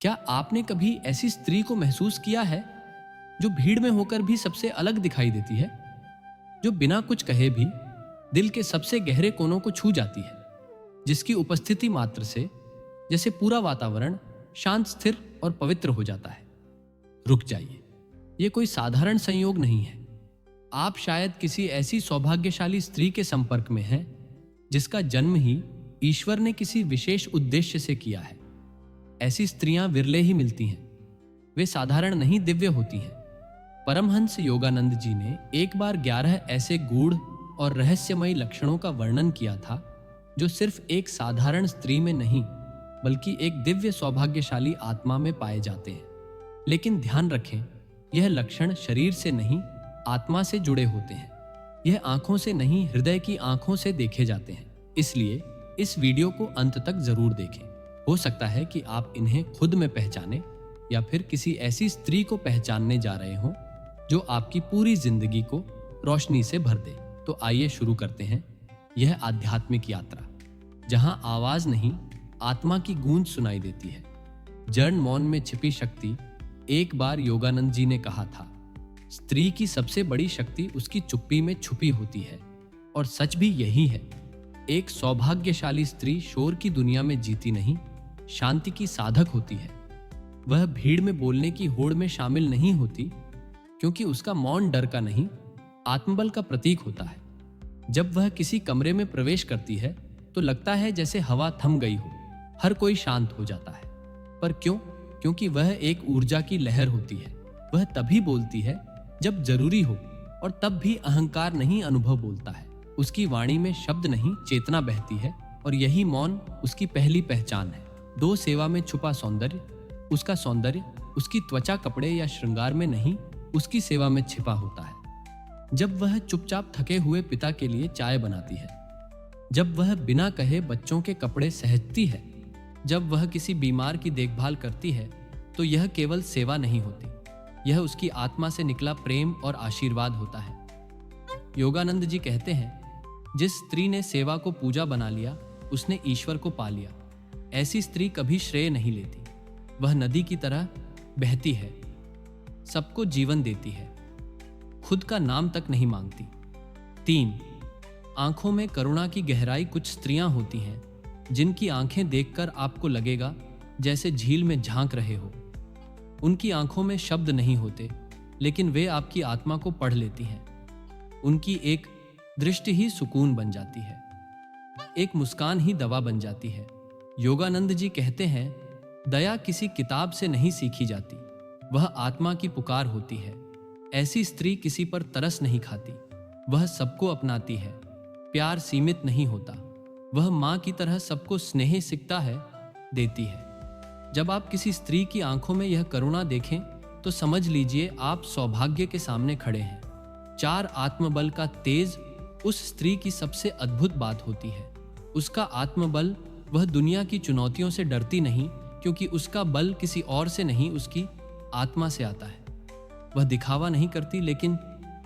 क्या आपने कभी ऐसी स्त्री को महसूस किया है जो भीड़ में होकर भी सबसे अलग दिखाई देती है, जो बिना कुछ कहे भी दिल के सबसे गहरे कोनों को छू जाती है, जिसकी उपस्थिति मात्र से जैसे पूरा वातावरण शांत, स्थिर और पवित्र हो जाता है? रुक जाइए, यह कोई साधारण संयोग नहीं है। आप शायद किसी ऐसी सौभाग्यशाली स्त्री के संपर्क में हैं जिसका जन्म ही ईश्वर ने किसी विशेष उद्देश्य से किया है। ऐसी स्त्रियां विरले ही मिलती हैं। वे साधारण नहीं, दिव्य होती हैं। परमहंस योगानंद जी ने एक बार 11 ऐसे गूढ़ और रहस्यमयी लक्षणों का वर्णन किया था जो सिर्फ एक साधारण स्त्री में नहीं बल्कि एक दिव्य सौभाग्यशाली आत्मा में पाए जाते हैं। लेकिन ध्यान रखें, यह लक्षण शरीर से नहीं, आत्मा से जुड़े होते हैं। यह आंखों से नहीं, हृदय की आंखों से देखे जाते हैं। इसलिए इस वीडियो को अंत तक जरूर देखें। हो सकता है कि आप इन्हें खुद में पहचानें या फिर किसी ऐसी स्त्री को पहचानने जा रहे हों जो आपकी पूरी जिंदगी को रोशनी से भर दे। तो आइए शुरू करते हैं यह आध्यात्मिक यात्रा, जहां आवाज नहीं, आत्मा की गूंज सुनाई देती है। जड़ मौन में छिपी शक्ति। एक बार योगानंद जी ने कहा था, स्त्री की सबसे बड़ी शक्ति उसकी चुप्पी में छुपी होती है। और सच भी यही है। एक सौभाग्यशाली स्त्री शोर की दुनिया में जीती नहीं, शांति की साधक होती है। वह भीड़ में बोलने की होड़ में शामिल नहीं होती, क्योंकि उसका मौन डर का नहीं, आत्मबल का प्रतीक होता है। जब वह किसी कमरे में प्रवेश करती है तो लगता है जैसे हवा थम गई हो, हर कोई शांत हो जाता है। पर क्यों? क्योंकि वह एक ऊर्जा की लहर होती है। वह तभी बोलती है जब जरूरी हो, और तब भी अहंकार नहीं, अनुभव बोलता है। उसकी वाणी में शब्द नहीं, चेतना बहती है, और यही मौन उसकी पहली पहचान है। दो सेवा में छुपा सौंदर्य। उसका सौंदर्य उसकी त्वचा, कपड़े या श्रृंगार में नहीं, उसकी सेवा में छिपा होता है। जब वह चुपचाप थके हुए पिता के लिए चाय बनाती है, जब वह बिना कहे बच्चों के कपड़े सहजती है, जब वह किसी बीमार की देखभाल करती है, तो यह केवल सेवा नहीं होती, यह उसकी आत्मा से निकला प्रेम और आशीर्वाद होता है। योगानंद जी कहते हैं, जिस स्त्री ने सेवा को पूजा बना लिया, उसने ईश्वर को पा लिया। ऐसी स्त्री कभी श्रेय नहीं लेती। वह नदी की तरह बहती है, सबको जीवन देती है, खुद का नाम तक नहीं मांगती। 3, आंखों में करुणा की गहराई। कुछ स्त्रियां होती हैं जिनकी आंखें देखकर आपको लगेगा जैसे झील में झांक रहे हो। उनकी आंखों में शब्द नहीं होते, लेकिन वे आपकी आत्मा को पढ़ लेती हैं। उनकी एक दृष्टि ही सुकून बन जाती है, एक मुस्कान ही दवा बन जाती है। योगानंद जी कहते हैं, दया किसी किताब से नहीं सीखी जाती, वह आत्मा की पुकार होती है। ऐसी स्त्री किसी पर तरस नहीं खाती, वह सबको अपनाती है। प्यार सीमित नहीं होता, वह माँ की तरह सबको स्नेह सिकता है, देती है। जब आप किसी स्त्री की आंखों में यह करुणा देखें तो समझ लीजिए आप सौभाग्य के सामने खड़े हैं। 4, आत्मबल का तेज। उस स्त्री की सबसे अद्भुत बात होती है उसका आत्मबल। वह दुनिया की चुनौतियों से डरती नहीं, क्योंकि उसका बल किसी और से नहीं, उसकी आत्मा से आता है। वह दिखावा नहीं करती, लेकिन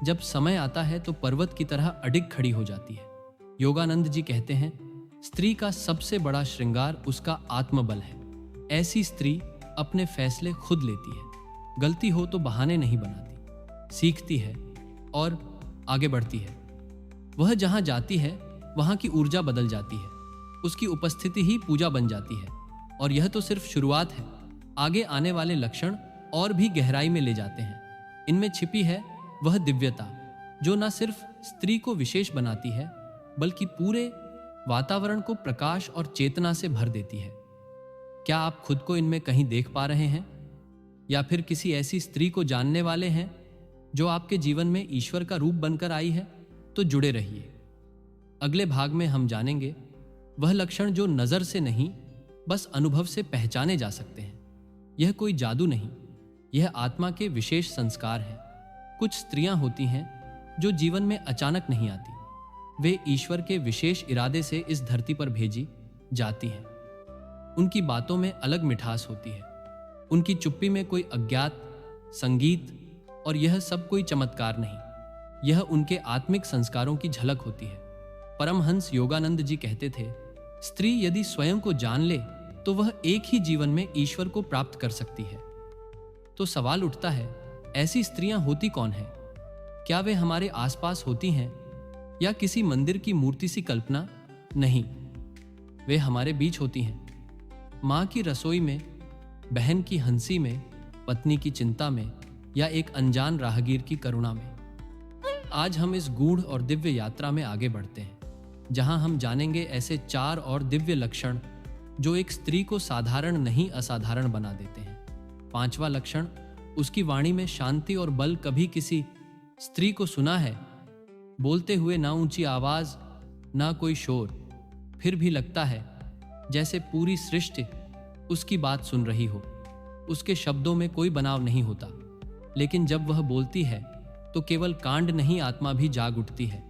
जब समय आता है तो पर्वत की तरह अडिग खड़ी हो जाती है। योगानंद जी कहते हैं, स्त्री का सबसे बड़ा श्रृंगार उसका आत्मबल है। ऐसी स्त्री अपने फैसले खुद लेती है, गलती हो तो बहाने नहीं बनाती, सीखती है और आगे बढ़ती है। वह जहां जाती है वहां की ऊर्जा बदल जाती है, उसकी उपस्थिति ही पूजा बन जाती है। और यह तो सिर्फ शुरुआत है, आगे आने वाले लक्षण और भी गहराई में ले जाते हैं। इनमें छिपी है वह दिव्यता जो न सिर्फ स्त्री को विशेष बनाती है, बल्कि पूरे वातावरण को प्रकाश और चेतना से भर देती है। क्या आप खुद को इनमें कहीं देख पा रहे हैं, या फिर किसी ऐसी स्त्री को जानने वाले हैं जो आपके जीवन में ईश्वर का रूप बनकर आई है? तो जुड़े रहिए। अगले भाग में हम जानेंगे वह लक्षण जो नजर से नहीं, बस अनुभव से पहचाने जा सकते हैं। यह कोई जादू नहीं, यह आत्मा के विशेष संस्कार हैं। कुछ स्त्रियां होती हैं जो जीवन में अचानक नहीं आती, वे ईश्वर के विशेष इरादे से इस धरती पर भेजी जाती हैं। उनकी बातों में अलग मिठास होती है, उनकी चुप्पी में कोई अज्ञात संगीत, और यह सब कोई चमत्कार नहीं, यह उनके आत्मिक संस्कारों की झलक होती है। परमहंस योगानंद जी कहते थे, स्त्री यदि स्वयं को जान ले तो तो वह एक ही जीवन में ईश्वर को प्राप्त कर सकती है। तो सवाल उठता है, ऐसी स्त्रियां होती कौन हैं? क्या वे हमारे आसपास होती हैं या किसी मंदिर की मूर्ति सी कल्पना? नहीं, वे हमारे बीच होती हैं। माँ की रसोई में, बहन की हंसी में, पत्नी की चिंता में या एक अनजान राहगीर की करुणा में। आज हम इस गूढ़ और दिव्य यात्रा में आगे बढ़ते हैं, जहां हम जानेंगे ऐसे 4 और दिव्य लक्षण जो एक स्त्री को साधारण नहीं असाधारण बना देते हैं। 5वां लक्षण, उसकी वाणी में शांति और बल। कभी किसी स्त्री को सुना है बोलते हुए ना ऊंची आवाज ना कोई शोर, फिर भी लगता है जैसे पूरी सृष्टि उसकी बात सुन रही हो। उसके शब्दों में कोई बनाव नहीं होता, लेकिन जब वह बोलती है तो केवल कांड नहीं, आत्मा भी जाग उठती है।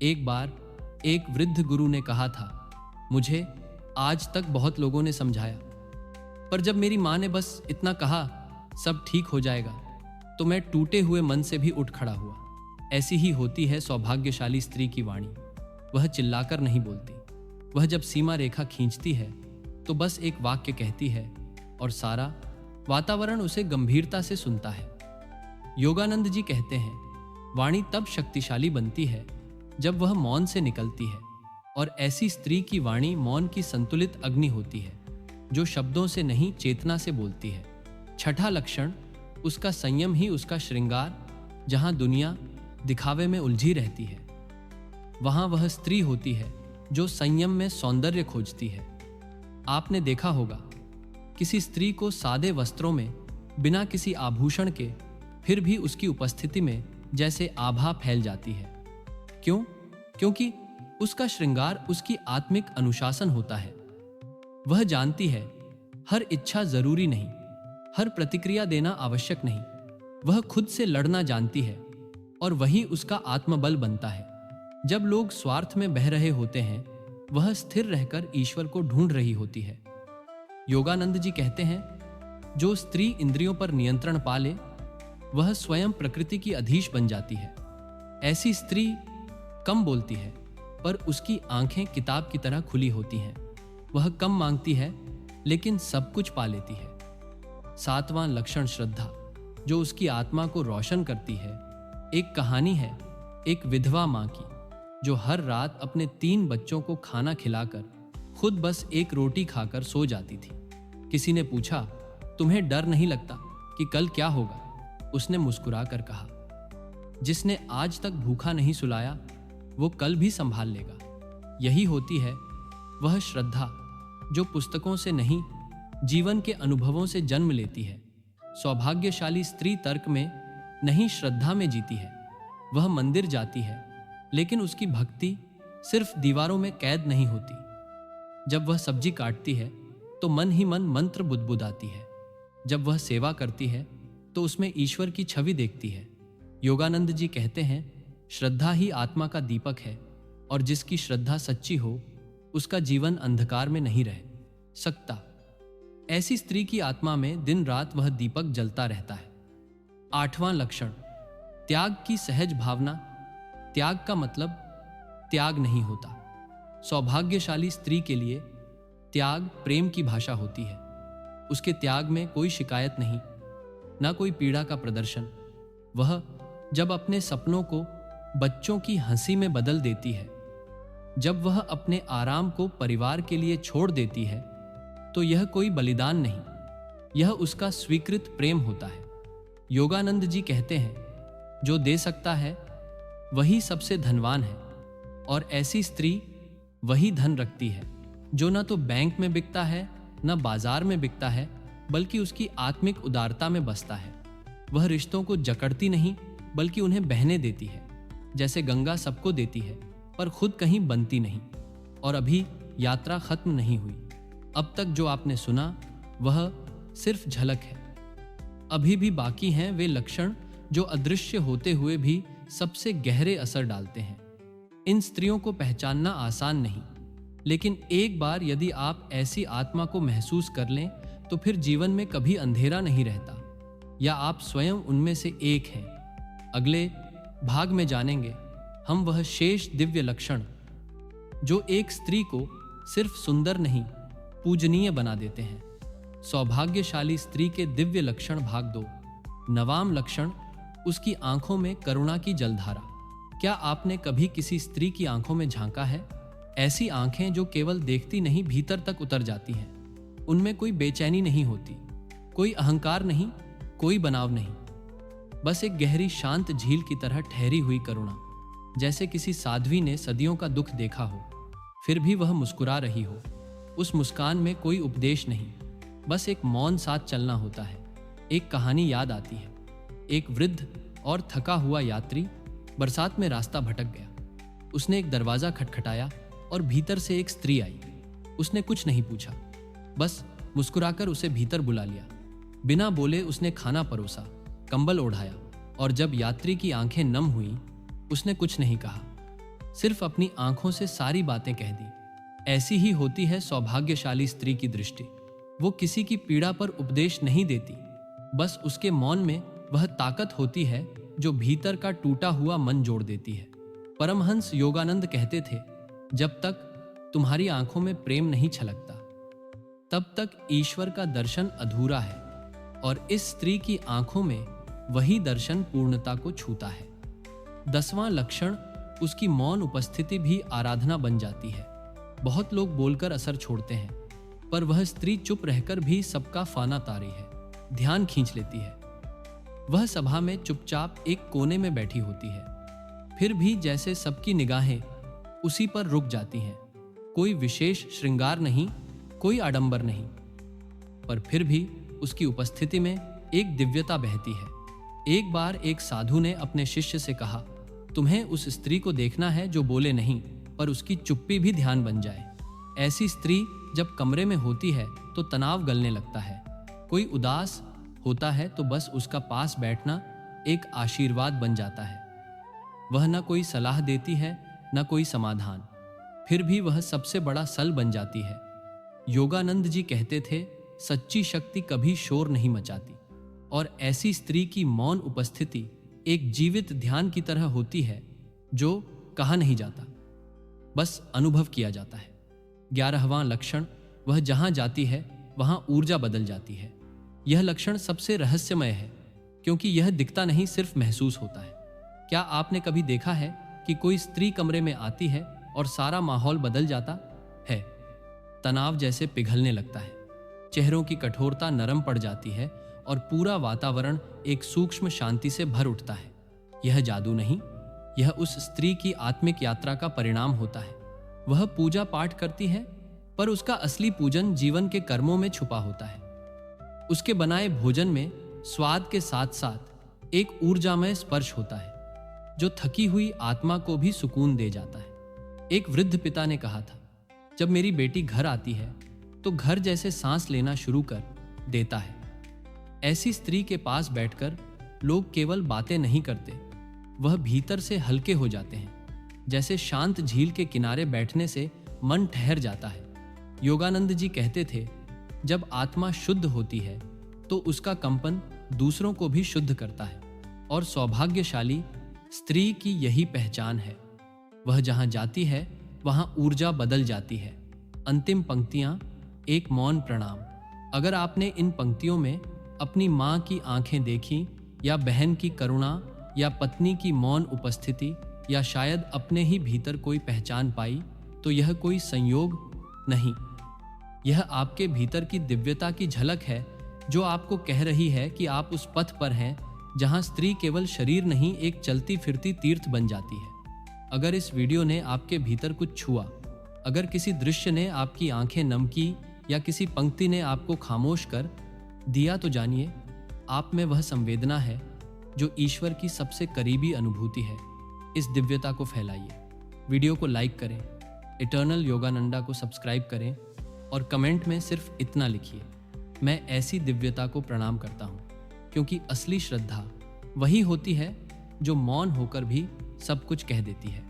एक बार एक वृद्ध गुरु ने कहा था, मुझे आज तक बहुत लोगों ने समझाया, पर जब मेरी माँ ने बस इतना कहा, सब ठीक हो जाएगा, तो मैं टूटे हुए मन से भी उठ खड़ा हुआ। ऐसी ही होती है सौभाग्यशाली स्त्री की वाणी। वह चिल्लाकर नहीं बोलती। वह जब सीमा रेखा खींचती है तो बस एक वाक्य कहती है और सारा वातावरण उसे गंभीरता से सुनता है। योगानंद जी कहते हैं, वाणी तब शक्तिशाली बनती है जब वह मौन से निकलती है, और ऐसी स्त्री की वाणी मौन की संतुलित अग्नि होती है, जो शब्दों से नहीं चेतना से बोलती है। 6ठा लक्षण, उसका संयम ही उसका श्रृंगार। जहां दुनिया दिखावे में उलझी रहती है, वहां वह स्त्री होती है जो संयम में सौंदर्य खोजती है। आपने देखा होगा किसी स्त्री को सादे वस्त्रों में, बिना किसी आभूषण के, फिर भी उसकी उपस्थिति में जैसे आभा फैल जाती है। क्यों? क्योंकि उसका श्रृंगार उसकी आत्मिक अनुशासन होता है। वह जानती है हर इच्छा जरूरी नहीं, हर प्रतिक्रिया देना आवश्यक नहीं। वह खुद से लड़ना जानती है, और वही उसका आत्मबल बनता है। जब लोग स्वार्थ में बह रहे होते हैं, वह स्थिर रहकर ईश्वर को ढूंढ रही होती है। योगानंद जी कहते हैं, जो स्त्री इंद्रियों पर नियंत्रण पा ले, वह स्वयं प्रकृति की अधीश बन जाती है। ऐसी स्त्री कम बोलती है, पर उसकी आंखें किताब की तरह खुली होती हैं। वह कम मांगती है, लेकिन सब कुछ पा लेती है। 7वां लक्षण, श्रद्धा, जो उसकी आत्मा को रोशन करती है। एक कहानी है एक विधवा मां की, जो हर रात अपने 3 बच्चों को खाना खिलाकर खुद बस एक रोटी खाकर सो जाती थी। किसी ने पूछा, तुम्हें डर नहीं लगता कि कल क्या होगा? उसने मुस्कुराकर कहा, जिसने आज तक भूखा नहीं सुलाया, वो कल भी संभाल लेगा। यही होती है वह श्रद्धा जो पुस्तकों से नहीं, जीवन के अनुभवों से जन्म लेती है। सौभाग्यशाली स्त्री तर्क में नहीं, श्रद्धा में जीती है। वह मंदिर जाती है, लेकिन उसकी भक्ति सिर्फ दीवारों में कैद नहीं होती। जब वह सब्जी काटती है तो मन ही मन मंत्र बुदबुदाती है। जब वह सेवा करती है तो उसमें ईश्वर की छवि देखती है। योगानंद जी कहते हैं, श्रद्धा ही आत्मा का दीपक है, और जिसकी श्रद्धा सच्ची हो, उसका जीवन अंधकार में नहीं रह सकता। ऐसी स्त्री की आत्मा में दिन रात वह दीपक जलता रहता है। 8वां लक्षण, त्याग की सहज भावना। त्याग का मतलब त्याग नहीं होता। सौभाग्यशाली स्त्री के लिए त्याग प्रेम की भाषा होती है। उसके त्याग में कोई शिकायत नहीं, ना कोई पीड़ा का प्रदर्शन। वह जब अपने सपनों को बच्चों की हंसी में बदल देती है, जब वह अपने आराम को परिवार के लिए छोड़ देती है, तो यह कोई बलिदान नहीं, यह उसका स्वीकृत प्रेम होता है। योगानंद जी कहते हैं, जो दे सकता है वही सबसे धनवान है, और ऐसी स्त्री वही धन रखती है जो न तो बैंक में बिकता है, न बाजार में बिकता है, बल्कि उसकी आत्मिक उदारता में बसता है। वह रिश्तों को जकड़ती नहीं, बल्कि उन्हें बहने देती है। जैसे गंगा सबको देती है, पर खुद कहीं बनती नहीं। और अभी यात्रा खत्म नहीं हुई। अब तक जो आपने सुना वह सिर्फ झलक है। अभी भी बाकी हैं वे लक्षण जो अदृश्य होते हुए भी सबसे गहरे असर डालते हैं। इन स्त्रियों को पहचानना आसान नहीं, लेकिन एक बार यदि आप ऐसी आत्मा को महसूस कर लें, तो फिर जीवन में कभी अंधेरा नहीं रहता, या आप स्वयं उनमें से एक हैं। अगले भाग में जानेंगे हम वह शेष दिव्य लक्षण जो एक स्त्री को सिर्फ सुंदर नहीं, पूजनीय बना देते हैं। सौभाग्यशाली स्त्री के दिव्य लक्षण भाग 2। नवाम लक्षण, उसकी आंखों में करुणा की जलधारा। क्या आपने कभी किसी स्त्री की आंखों में झांका है? ऐसी आंखें जो केवल देखती नहीं, भीतर तक उतर जाती हैं। उनमें कोई बेचैनी नहीं होती, कोई अहंकार नहीं, कोई बनाव नहीं, बस एक गहरी शांत झील की तरह ठहरी हुई करुणा। जैसे किसी साध्वी ने सदियों का दुख देखा हो, फिर भी वह मुस्कुरा रही हो। उस मुस्कान में कोई उपदेश नहीं, बस एक मौन साथ चलना होता है। एक कहानी याद आती है। एक वृद्ध और थका हुआ यात्री बरसात में रास्ता भटक गया। उसने एक दरवाजा खटखटाया और भीतर से एक स्त्री आई। उसने कुछ नहीं पूछा, बस मुस्कुराकर उसे भीतर बुला लिया। बिना बोले उसने खाना परोसा, कंबल ओढ़ाया, और जब यात्री की आंखें नम हुईं, उसने कुछ नहीं कहा, सिर्फ अपनी आंखों से सारी बातें कह दी। ऐसी ही होती है सौभाग्यशाली स्त्री की दृष्टि। वो किसी की पीड़ा पर उपदेश नहीं देती, बस उसके मौन में वह ताकत होती है जो भीतर का टूटा हुआ मन जोड़ देती है। परमहंस योगानंद कहते थे, जब तक तुम्हारी आंखों में प्रेम नहीं छलकता, तब तक ईश्वर का दर्शन अधूरा है। और इस स्त्री की आंखों में वही दर्शन पूर्णता को छूता है। 10वां लक्षण, उसकी मौन उपस्थिति भी आराधना बन जाती है। बहुत लोग बोलकर असर छोड़ते हैं, पर वह स्त्री चुप रहकर भी सबका फाना तारी है, ध्यान खींच लेती है। वह सभा में चुपचाप एक कोने में बैठी होती है, फिर भी जैसे सबकी निगाहें उसी पर रुक जाती हैं। कोई विशेष श्रृंगार नहीं, कोई आडंबर नहीं, पर फिर भी उसकी उपस्थिति में एक दिव्यता बहती है। एक बार एक साधु ने अपने शिष्य से कहा, तुम्हें उस स्त्री को देखना है जो बोले नहीं, पर उसकी चुप्पी भी ध्यान बन जाए। ऐसी स्त्री जब कमरे में होती है तो तनाव गलने लगता है। कोई उदास होता है तो बस उसका पास बैठना एक आशीर्वाद बन जाता है। वह न कोई सलाह देती है, न कोई समाधान, फिर भी वह सबसे बड़ा सल बन जाती है। योगानंद जी कहते थे, सच्ची शक्ति कभी शोर नहीं मचाती, और ऐसी स्त्री की मौन उपस्थिति एक जीवित ध्यान की तरह होती है जो कहा नहीं जाता, बस अनुभव किया जाता है। 11वां लक्षण, वह जहां जाती है वहां ऊर्जा बदल जाती है। यह लक्षण सबसे रहस्यमय है, क्योंकि यह दिखता नहीं, सिर्फ महसूस होता है। क्या आपने कभी देखा है कि कोई स्त्री कमरे में आती है और सारा माहौल बदल जाता है? तनाव जैसे पिघलने लगता है, चेहरों की कठोरता नरम पड़ जाती है और पूरा वातावरण एक सूक्ष्म शांति से भर उठता है। यह जादू नहीं, यह उस स्त्री की आत्मिक यात्रा का परिणाम होता है। वह पूजा पाठ करती है, पर उसका असली पूजन जीवन के कर्मों में छुपा होता है। उसके बनाए भोजन में स्वाद के साथ साथ एक ऊर्जामय स्पर्श होता है जो थकी हुई आत्मा को भी सुकून दे जाता है। एक वृद्ध पिता ने कहा था, जब मेरी बेटी घर आती है तो घर जैसे सांस लेना शुरू कर देता है। ऐसी स्त्री के पास बैठकर लोग केवल बातें नहीं करते, वह भीतर से हल्के हो जाते हैं। जैसे शांत झील के किनारे बैठने से मन ठहर जाता है। योगानंद जी कहते थे, जब आत्मा शुद्ध होती है तो उसका कंपन दूसरों को भी शुद्ध करता है, और सौभाग्यशाली स्त्री की यही पहचान है। वह जहां जाती है वहां ऊर्जा बदल जाती है। अंतिम पंक्तियां, एक मौन प्रणाम। अगर आपने इन पंक्तियों में अपनी माँ की आंखें देखी, या बहन की करुणा, या पत्नी की मौन उपस्थिति, या शायद अपने ही भीतर कोई पहचान पाई, तो यह कोई संयोग नहीं, यह आपके भीतर की दिव्यता की झलक है जो आपको कह रही है कि आप उस पथ पर हैं जहां स्त्री केवल शरीर नहीं, एक चलती फिरती तीर्थ बन जाती है। अगर इस वीडियो ने आपके भीतर कुछ छुआ, अगर किसी दृश्य ने आपकी आंखें नम की, या किसी पंक्ति ने आपको खामोश कर दिया, तो जानिए आप में वह संवेदना है जो ईश्वर की सबसे करीबी अनुभूति है। इस दिव्यता को फैलाइए। वीडियो को लाइक करें, इटर्नल योगानंदा को सब्सक्राइब करें, और कमेंट में सिर्फ इतना लिखिए, मैं ऐसी दिव्यता को प्रणाम करता हूँ, क्योंकि असली श्रद्धा वही होती है जो मौन होकर भी सब कुछ कह देती है।